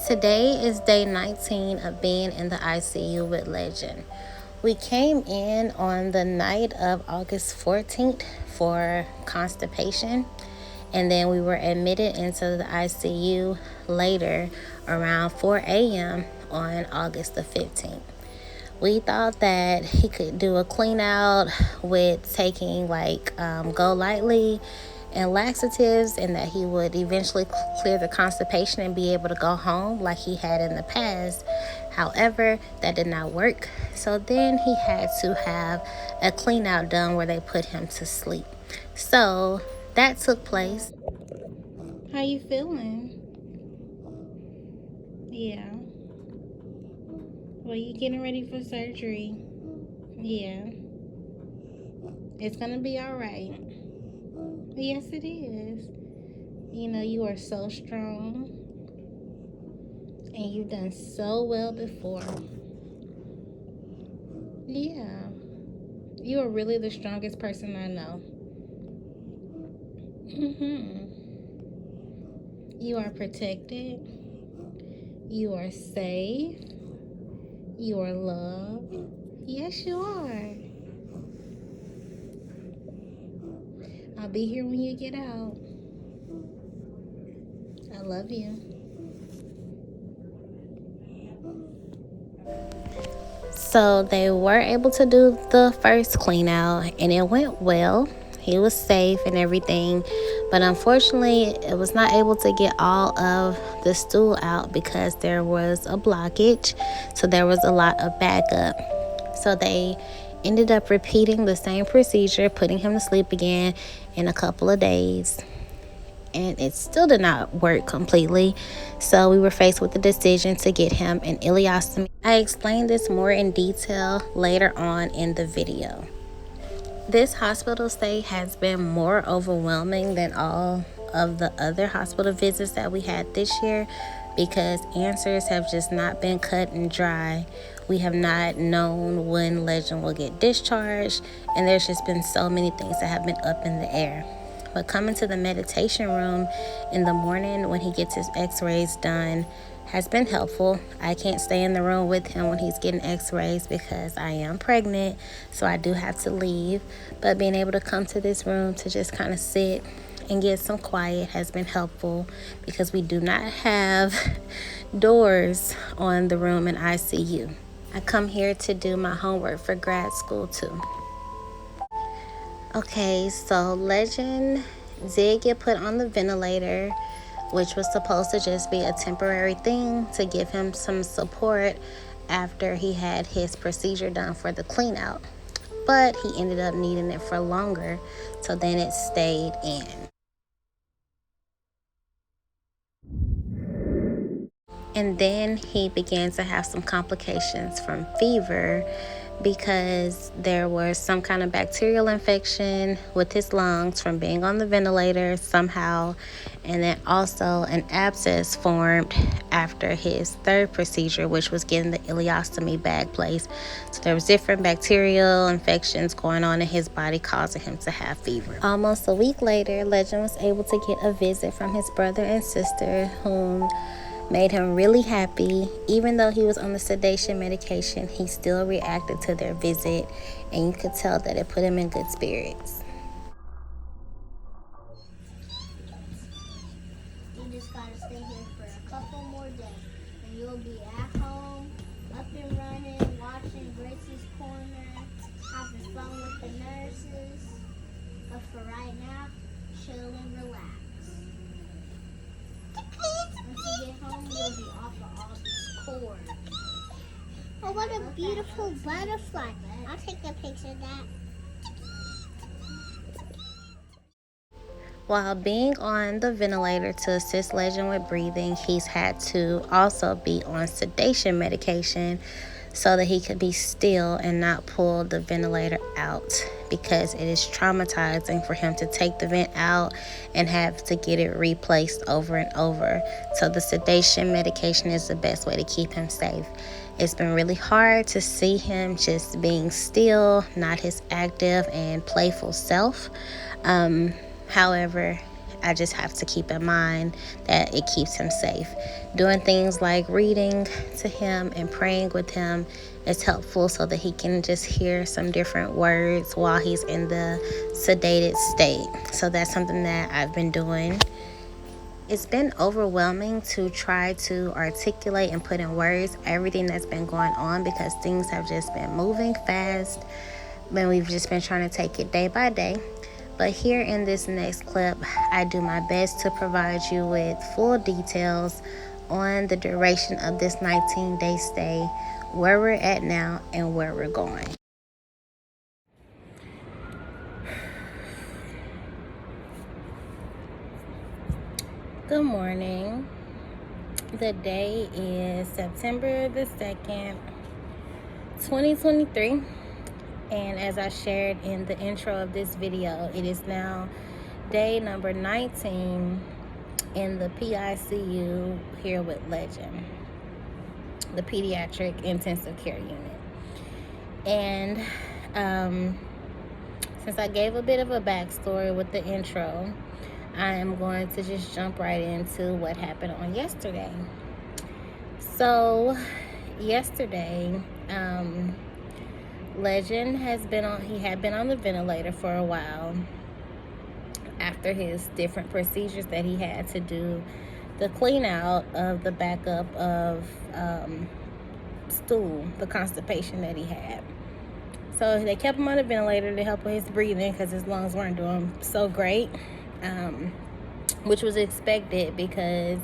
Today is day 19 of being in the ICU with Legend. We came in on the night of August 14th for constipation, and then we were admitted into the ICU later around 4 a.m. on August the 15th. We thought that he could do a clean out with taking Go Lightly and laxatives, and that he would eventually clear the constipation and be able to go home like he had in the past. However, that did not work. So then he had to have a clean out done where they put him to sleep. So that took place. How you feeling? Yeah. Well, you getting ready for surgery? Yeah. It's gonna be all right. Yes, it is. You know, you are so strong, and you've done so well before. Yeah. You are really the strongest person I know. You are protected. You are safe. You are loved. Yes, you are. I'll be here when you get out. I love you. So they were able to do the first clean out, and it went well. He was safe and everything, but unfortunately it was not able to get all of the stool out because there was a blockage, so there was a lot of backup. So they ended up repeating the same procedure, putting him to sleep again in a couple of days, and it still did not work completely. So we were faced with the decision to get him an ileostomy. I explained this more in detail later on in the video. This hospital stay has been more overwhelming than all of the other hospital visits that we had this year, because answers have just not been cut and dry. We have not known when Legend will get discharged, and there's just been so many things that have been up in the air. But coming to the meditation room in the morning when he gets his x-rays done has been helpful. I can't stay in the room with him when he's getting x-rays because I am pregnant, so I do have to leave. But being able to come to this room to just kind of sit and get some quiet has been helpful, because we do not have doors on the room in ICU. I come here to do my homework for grad school too. Okay, so Legend did get put on the ventilator, which was supposed to just be a temporary thing to give him some support after he had his procedure done for the clean out. But he ended up needing it for longer, so then it stayed in. And then he began to have some complications from fever, because there was some kind of bacterial infection with his lungs from being on the ventilator somehow, and then also an abscess formed after his third procedure, which was getting the ileostomy bag placed. So there was different bacterial infections going on in his body, causing him to have fever. Almost a week later, Legend was able to get a visit from his brother and sister, whom made him really happy. Even though he was on the sedation medication, he still reacted to their visit, and you could tell that it put him in good spirits. You just gotta stay here for a couple more days, and you'll be at home, up and running, watching Gracie's Corner, having fun with the nurses. But for right now, chill and relax. Once you get home, you'll be off of all this cord. Oh, what a beautiful butterfly. I'll take a picture of that. While being on the ventilator to assist Legend with breathing, he's had to also be on sedation medication so that he could be still and not pull the ventilator out, because it is traumatizing for him to take the vent out and have to get it replaced over and over. So the sedation medication is the best way to keep him safe. It's been really hard to see him just being still, not his active and playful self. However, I just have to keep in mind that it keeps him safe. Doing things like reading to him and praying with him is helpful so that he can just hear some different words while he's in the sedated state. So that's something that I've been doing. It's been overwhelming to try to articulate and put in words everything that's been going on because things have just been moving fast and we've just been trying to take it day by day. But here in this next clip, I do my best to provide you with full details on the duration of this 19-day stay, where we're at now, and where we're going. Good morning. The day is September the 2nd, 2023. And as I shared in the intro of this video, it is now day number 19 in the PICU here with Legend, the pediatric intensive care unit. And since I gave a bit of a backstory with the intro, I am going to just jump right into what happened on yesterday. So yesterday, Legend had been on the ventilator for a while after his different procedures that he had to do, the clean out of the backup of stool, the constipation that he had. So they kept him on the ventilator to help with his breathing because his lungs weren't doing so great, which was expected because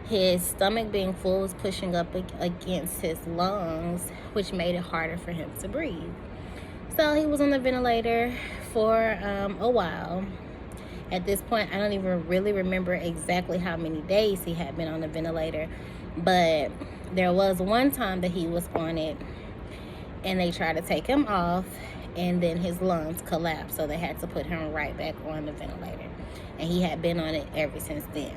his stomach being full was pushing up against his lungs, which made it harder for him to breathe. So he was on the ventilator for a while. At this point, I don't even really remember exactly how many days he had been on the ventilator, but there was one time that he was on it and they tried to take him off and then his lungs collapsed, so they had to put him right back on the ventilator, and he had been on it ever since then.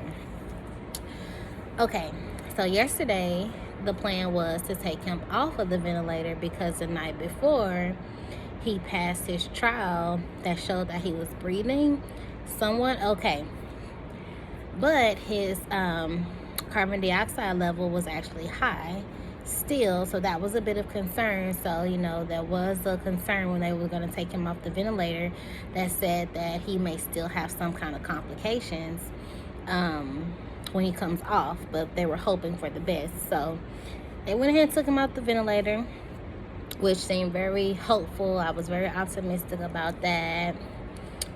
Okay, so yesterday the plan was to take him off of the ventilator because the night before he passed his trial that showed that he was breathing somewhat okay, but his carbon dioxide level was actually high still, so that was a bit of concern. So there was a concern when they were going to take him off the ventilator that said that he may still have some kind of complications when he comes off, but they were hoping for the best. So they went ahead and took him off the ventilator, which seemed very hopeful. I was very optimistic about that.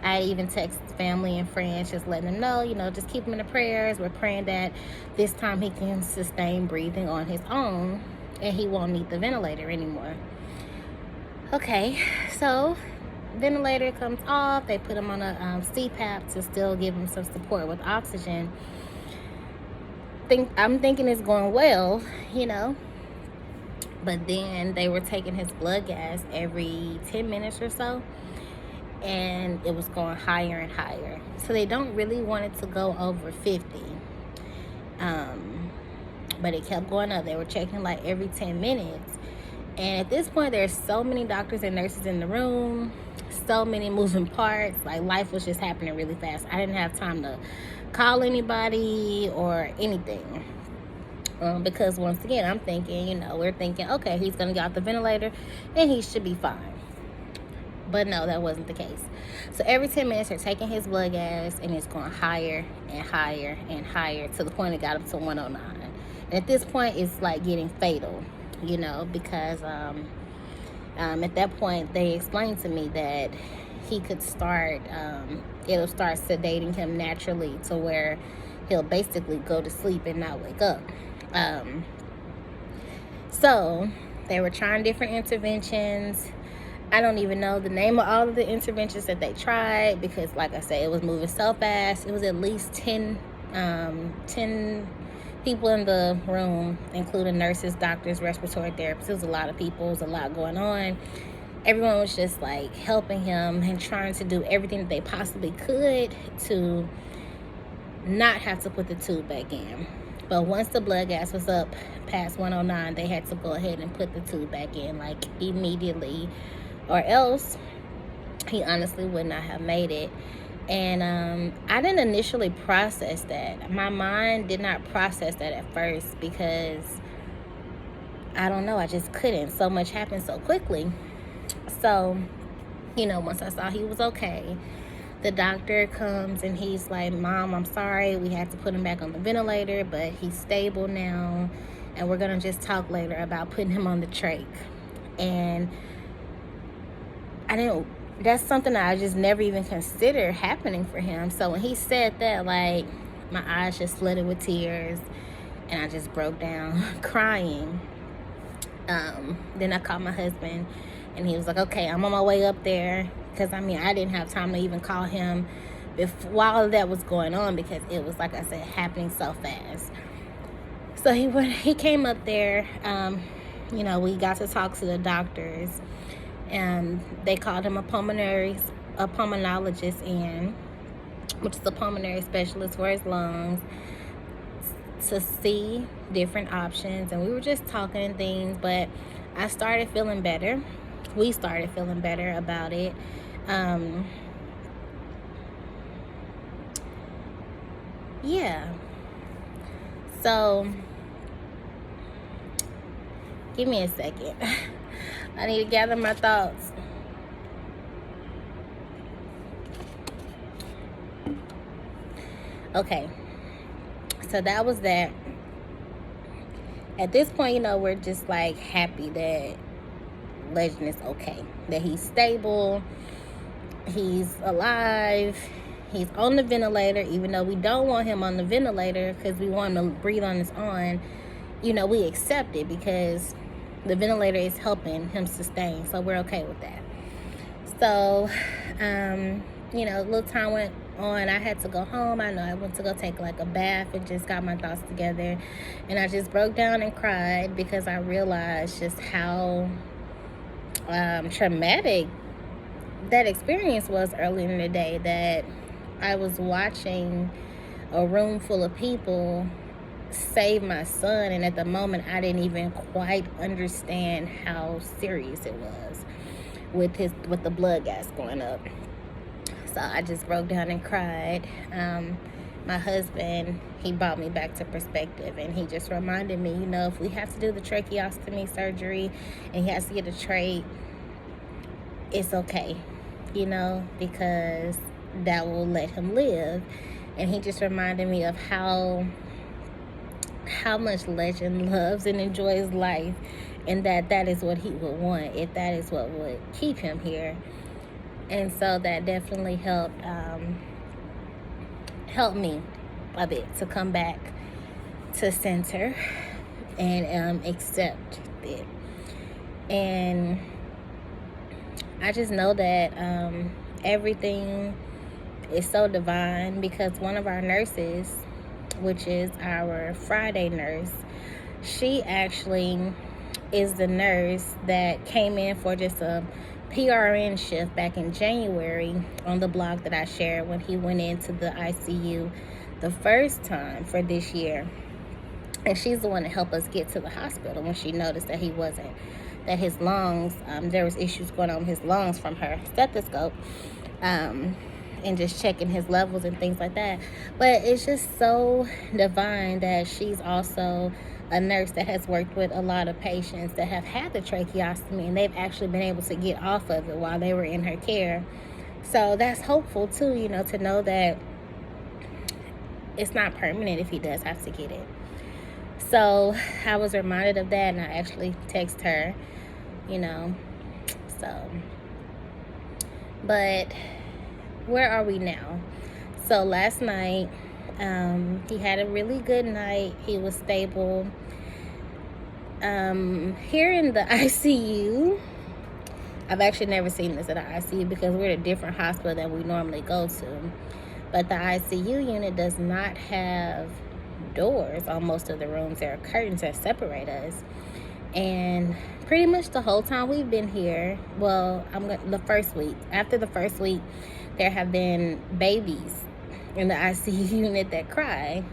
I even texted family and friends, just letting them know, just keep him in the prayers. We're praying that this time he can sustain breathing on his own and he won't need the ventilator anymore. Okay, so ventilator comes off. They put him on a CPAP to still give him some support with oxygen. I'm thinking it's going well, but then they were taking his blood gas every 10 minutes or so, and it was going higher and higher. So they don't really want it to go over 50, but it kept going up. They were checking like every 10 minutes, and at this point there's so many doctors and nurses in the room, so many moving parts, like life was just happening really fast. I didn't have time to call anybody or anything, because once again I'm thinking, we're thinking, okay, he's gonna get off the ventilator and he should be fine. But no, that wasn't the case. So every 10 minutes they're taking his blood gas and it's going higher and higher and higher to the point it got up to 109. And at this point it's like getting fatal, because at that point they explained to me that he could start, it'll start sedating him naturally to where he'll basically go to sleep and not wake up. So they were trying different interventions. I don't even know the name of all of the interventions that they tried because, like I said, it was moving so fast. It was at least 10 people in the room, including nurses, doctors, respiratory therapists. It was a lot of people. It was a lot going on. Everyone was just like helping him and trying to do everything that they possibly could to not have to put the tube back in. But once the blood gas was up past 109, they had to go ahead and put the tube back in like immediately, or else he honestly would not have made it. And I didn't initially process that. My mind did not process that at first because I don't know, I just couldn't. So much happened so quickly. So, once I saw he was okay, the doctor comes and he's like, Mom, I'm sorry. We had to put him back on the ventilator, but he's stable now. And we're going to just talk later about putting him on the trach. And that's something that I just never even considered happening for him. So when he said that, like, my eyes just flooded with tears and I just broke down crying. Then I called my husband and he was like, okay, I'm on my way up there. Because, I didn't have time to even call him while that was going on because it was, like I said, happening so fast. So he came up there. We got to talk to the doctors. And they called him a pulmonologist in, which is a pulmonary specialist for his lungs, to see different options. And we were just talking and things, but I started feeling better. We started feeling better about it. Yeah. So, give me a second. I need to gather my thoughts. Okay. So that was that. At this point, we're just like happy that Legend is okay, that he's stable, he's alive, he's on the ventilator, even though we don't want him on the ventilator because we want him to breathe on his own. We accept it because the ventilator is helping him sustain, so we're okay with that. So, a little time went on. I had to go home. I know I went to go take like a bath and just got my thoughts together, and I just broke down and cried because I realized just how traumatic that experience was earlier in the day, that I was watching a room full of people save my son, and at the moment I didn't even quite understand how serious it was with the blood gas going up. So I just broke down and cried. My husband, he brought me back to perspective, and he just reminded me, if we have to do the tracheostomy surgery and he has to get a trach, it's okay, because that will let him live. And he just reminded me of how much Legend loves and enjoys life, and that is what he would want if that is what would keep him here. And so that definitely helped me a bit to come back to center and accept it. And I just know that everything is so divine, because one of our nurses, which is our Friday nurse, she actually is the nurse that came in for just a PRN shift back in January on the blog that I shared when he went into the ICU the first time for this year. And she's the one that helped us get to the hospital when she noticed that that his lungs, there was issues going on with his lungs from her stethoscope, and just checking his levels and things like that. But it's just so divine that she's also a nurse that has worked with a lot of patients that have had the tracheostomy, and they've actually been able to get off of it while they were in her care. So that's hopeful too, to know that it's not permanent if he does have to get it. So I was reminded of that, and I actually text her, so. But where are we now? So last night, he had a really good night. He was stable. Here in the ICU, I've actually never seen this at an ICU because we're at a different hospital than we normally go to. But the ICU unit does not have doors on most of the rooms. There are curtains that separate us. And pretty much the whole time we've been here, the first week, after the first week, there have been babies in the ICU unit that cry.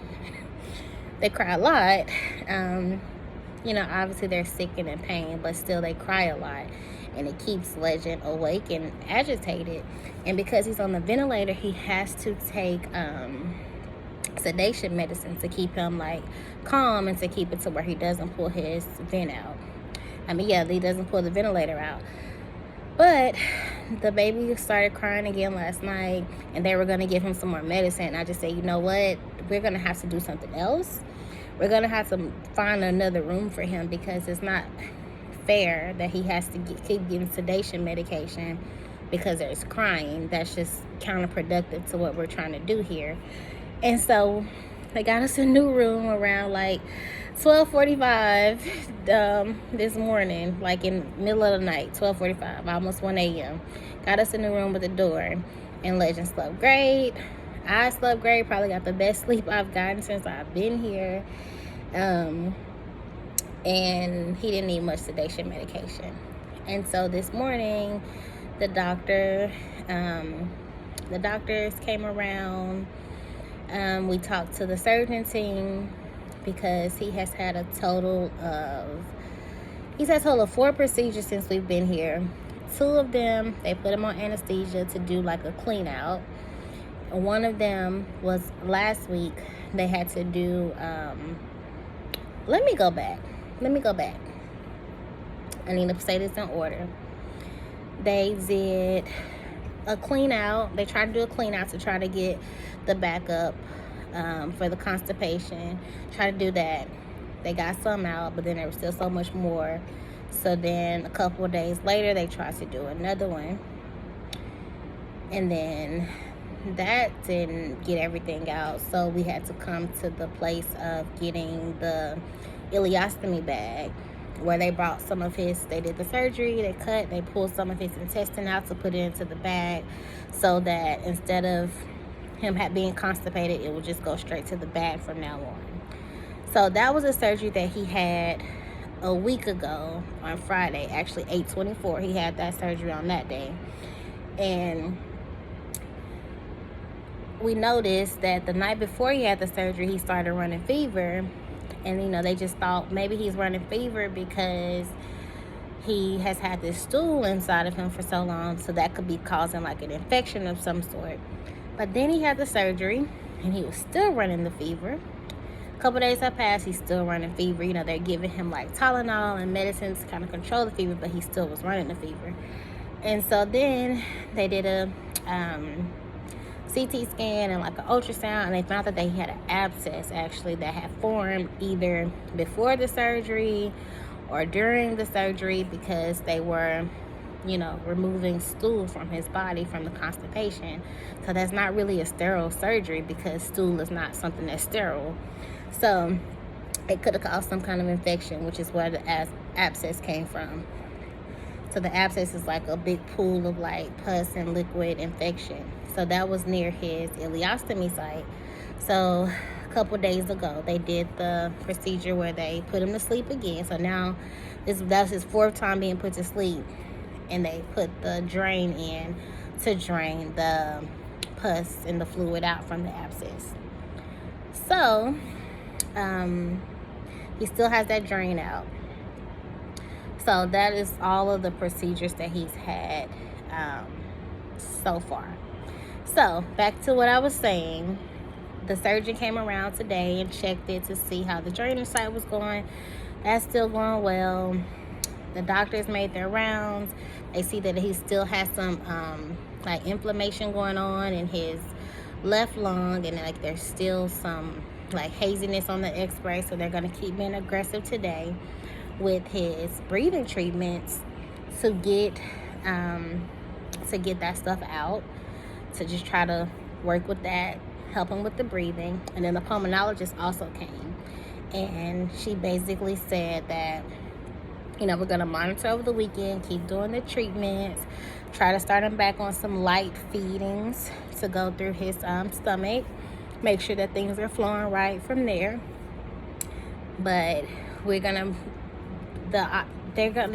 They cry a lot. Obviously they're sick and in pain, but still they cry a lot. and it keeps Legend awake and agitated. And because he's on the ventilator, he has to take sedation medicine to keep him like calm and to keep it to where he doesn't pull his vent out. He doesn't pull the ventilator out. But the baby started crying again last night, and they were going to give him some more medicine. I just said, you know what? We're going to have to do something else. We're going to have to find another room for him, because it's not fair that he has to keep getting sedation medication because there's crying. That's just counterproductive to what we're trying to do here. And so they got us a new room around like 12:45 this morning, like in the middle of the night, 12:45, almost 1 a.m. Got us a new room with a door, and Legend slept great. I slept great, probably got the best sleep I've gotten since I've been here. And he didn't need much sedation medication. And so this morning, the doctors came around. We talked to the surgeon team, because he has had a total of 4 procedures since we've been here. 2 of them, they put him on anesthesia to do like a clean out. One of them was last week. They had to do let me go back. I need to say this in order. They did a clean out. They tried to do a clean out to try to get the backup for the constipation. Try to do that. They got some out, but then there was still so much more. So then a couple of days later, they tried to do another one. And then that didn't get everything out. So we had to come to the place of getting the ileostomy bag, where they brought they did the surgery, they pulled some of his intestine out to put it into the bag, so that instead of him being constipated, it would just go straight to the bag from now on. So that was a surgery that he had a week ago on Friday, actually 8/24. He had that surgery on that day. And we noticed that the night before he had the surgery, he started running fever. And, they just thought maybe he's running fever because he has had this stool inside of him for so long. So that could be causing like an infection of some sort. But then he had the surgery, and he was still running the fever. A couple days have passed, he's still running fever. They're giving him like Tylenol and medicines to kind of control the fever, but he still was running the fever. And so then they did a CT scan and like an ultrasound, and they found that he had an abscess actually that had formed either before the surgery or during the surgery, because they were removing stool from his body from the constipation. So that's not really a sterile surgery, because stool is not something that's sterile. So it could have caused some kind of infection, which is where the abscess came from. So the abscess is like a big pool of like pus and liquid infection. So that was near his ileostomy site. So a couple days ago, they did the procedure where they put him to sleep again. So now that's his 4th time being put to sleep. And they put the drain in to drain the pus and the fluid out from the abscess. So he still has that drain out. So that is all of the procedures that he's had so far. So back to what I was saying. The surgeon came around today and checked it to see how the drainage site was going. That's still going well. The doctors made their rounds. They see that he still has some like inflammation going on in his left lung, and like there's still some like haziness on the x-ray. So they're going to keep being aggressive today with his breathing treatments to get that stuff out, to just try to work with that, help him with the breathing. And then the pulmonologist also came, and she basically said that we're going to monitor over the weekend, keep doing the treatments, try to start him back on some light feedings to go through his stomach, make sure that things are flowing right from there. But they're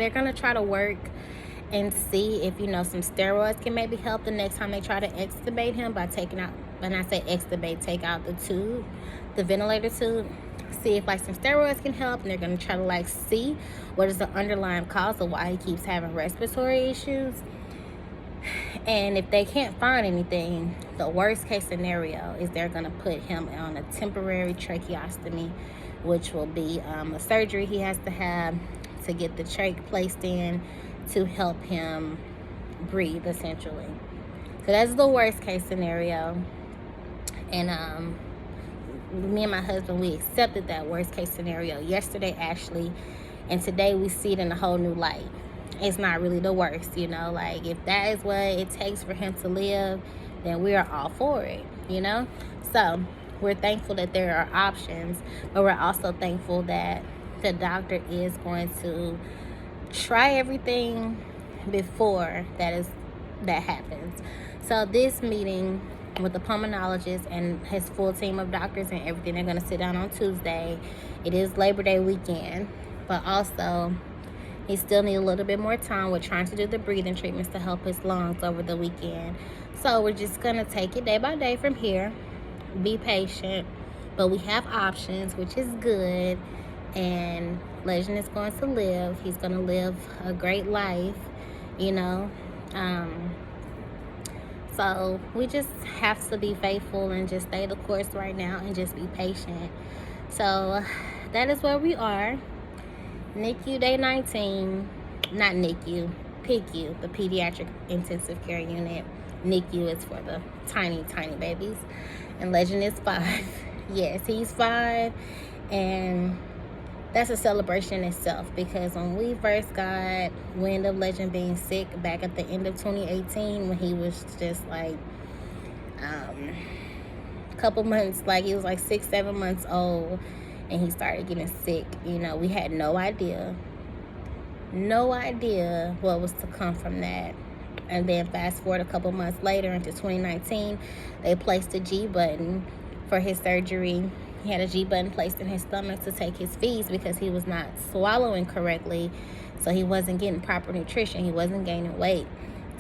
gonna try to work and see if some steroids can maybe help the next time they try to extubate him by taking out when I say extubate, take out the tube, the ventilator tube, see if like some steroids can help, and they're going to try to like see what is the underlying cause of why he keeps having respiratory issues. And if they can't find anything, the worst case scenario is they're going to put him on a temporary tracheostomy, which will be a surgery he has to have to get the trach placed in to help him breathe, essentially. So that's the worst case scenario. And me and my husband, we accepted that worst case scenario yesterday, actually, and today we see it in a whole new light. It's not really the worst, you know, like if that is what it takes for him to live, then we are all for it, you know. So we're thankful that there are options, but we're also thankful that the doctor is going to try everything before that happens. So this meeting with the pulmonologist and his full team of doctors and everything, they're going to sit down on Tuesday. It is Labor Day weekend, but also he still needs a little bit more time with trying to do the breathing treatments to help his lungs over the weekend. So we're just going to take it day by day from here, be patient, but we have options, which is good. And Legend is going to live. He's going to live a great life, you know. So we just have to be faithful and just stay the course right now and just be patient. So that is where we are. NICU day 19, not NICU, PICU, the pediatric intensive care unit. NICU is for the tiny, tiny babies. And Legend is 5. Yes, he's 5. And that's a celebration itself, because when we first got wind of Legend being sick back at the end of 2018, when he was just like a couple months, like he was like 6-7 months old, and he started getting sick, you know, we had no idea what was to come from that. And then fast forward a couple months later into 2019, they placed a G button for his surgery. He had a G button placed in his stomach to take his feeds because he was not swallowing correctly. So he wasn't getting proper nutrition. He wasn't gaining weight.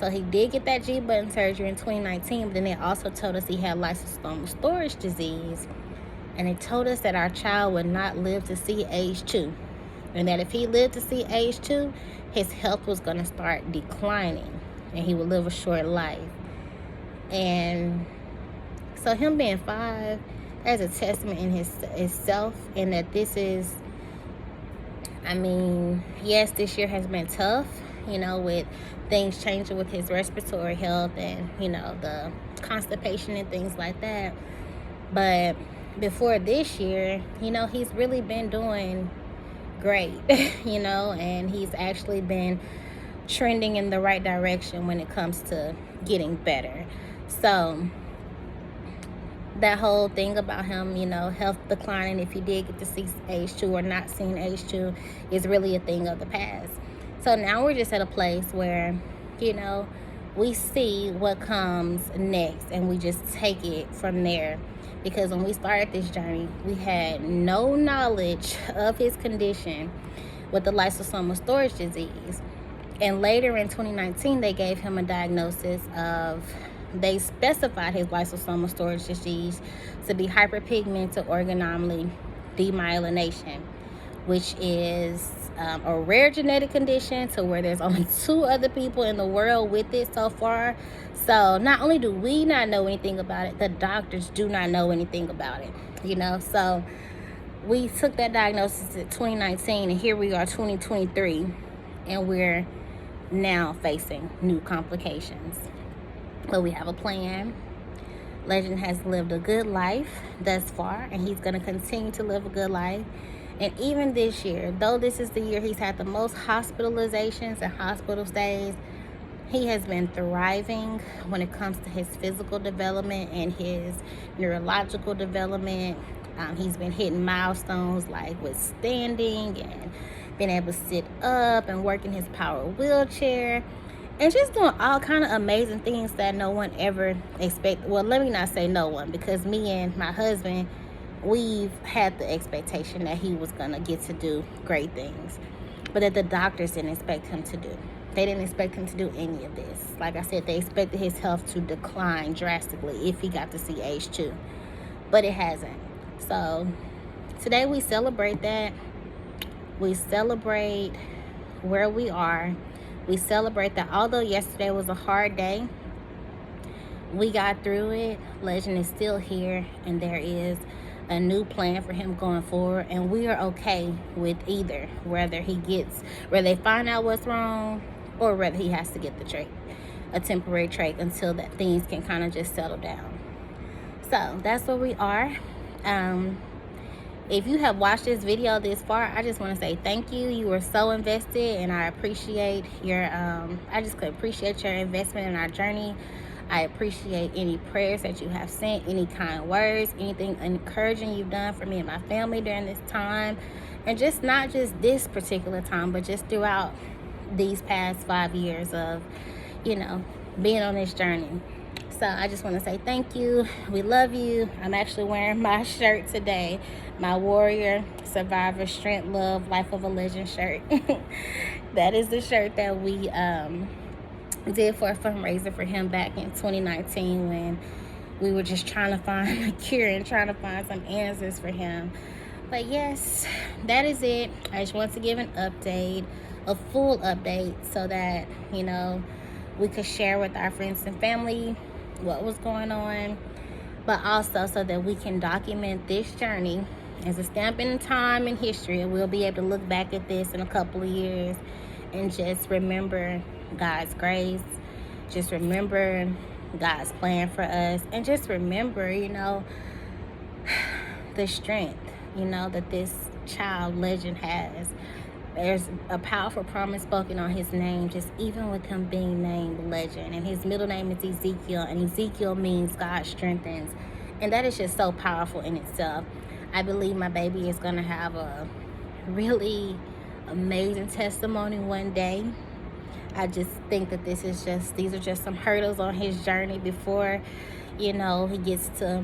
So he did get that G button surgery in 2019. But then they also told us he had lysosomal storage disease. And they told us that our child would not live to see age 2. And that if he lived to see age 2, his health was going to start declining. And he would live a short life. And so him being 5, that's a testament in himself, and that this is, I mean, yes, this year has been tough, you know, with things changing with his respiratory health and, you know, the constipation and things like that. But before this year, you know, he's really been doing great, you know, and he's actually been trending in the right direction when it comes to getting better. So that whole thing about him, you know, health declining if he did get to see age 2 or not seeing age 2 is really a thing of the past. So now we're just at a place where, you know, we see what comes next and we just take it from there. Because when we started this journey, we had no knowledge of his condition with the lysosomal storage disease. And later in 2019, they gave him a diagnosis of, they specified his lysosomal storage disease to be hyperpigmented organ anomaly demyelination, which is a rare genetic condition to where there's only 2 other people in the world with it so far. So not only do we not know anything about it, the doctors do not know anything about it, you know. So we took that diagnosis in 2019, and here we are 2023, and we're now facing new complications. But we have a plan. Legend has lived a good life thus far, and he's going to continue to live a good life. And even this year, though this is the year he's had the most hospitalizations and hospital stays, he has been thriving when it comes to his physical development and his neurological development. He's been hitting milestones like with standing and being able to sit up and working his power wheelchair. And just doing all kind of amazing things that no one ever expected. Well, let me not say no one, because me and my husband, we've had the expectation that he was going to get to do great things, but that the doctors didn't expect him to do. They didn't expect him to do any of this. Like I said, they expected his health to decline drastically if he got to see age 2, but it hasn't. So today we celebrate that. We celebrate where we are. We celebrate that although yesterday was a hard day, we got through it. Legend is still here, and there is a new plan for him going forward, and we are okay with either, whether they find out what's wrong, or whether he has to get the trach, a temporary trach, until that things can kind of just settle down. So that's where we are. If you have watched this video this far, I just want to say thank you. You were so invested, and I appreciate your I just could appreciate your investment in our journey. I appreciate any prayers that you have sent, any kind words, anything encouraging you've done for me and my family during this time, and just not just this particular time, but just throughout these past 5 years of, being on this journey. So I just want to say thank you. We love you. I'm actually wearing my shirt today, my Warrior Survivor Strength Love Life of a Legend shirt. That is the shirt that we did for a fundraiser for him back in 2019 when we were just trying to find a cure and trying to find some answers for him. But yes, that is it. I just want to give an update, a full update, so that, we could share with our friends and family what was going on, but also so that we can document this journey as a stamp in time in history, and we'll be able to look back at this in a couple of years and just remember God's grace, just remember God's plan for us, and just remember, the strength, that this child Legend has. There's a powerful promise spoken on his name, just even with him being named Legend. And his middle name is Ezekiel, and Ezekiel means God strengthens. And that is just so powerful in itself. I believe my baby is going to have a really amazing testimony one day. I just think that these are just some hurdles on his journey before, he gets to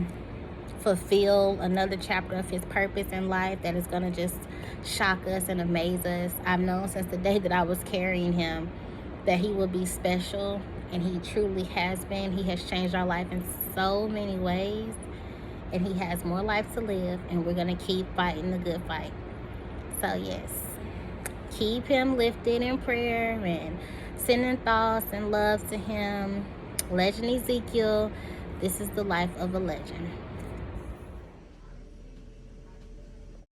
fulfill another chapter of his purpose in life that is going to just shock us and amaze us. I've known since the day that I was carrying him that he will be special, and he truly has been. He has changed our life in so many ways, and he has more life to live, and we're going to keep fighting the good fight. So yes, keep him lifted in prayer and sending thoughts and love to him. Legend Ezekiel, this is the life of a legend.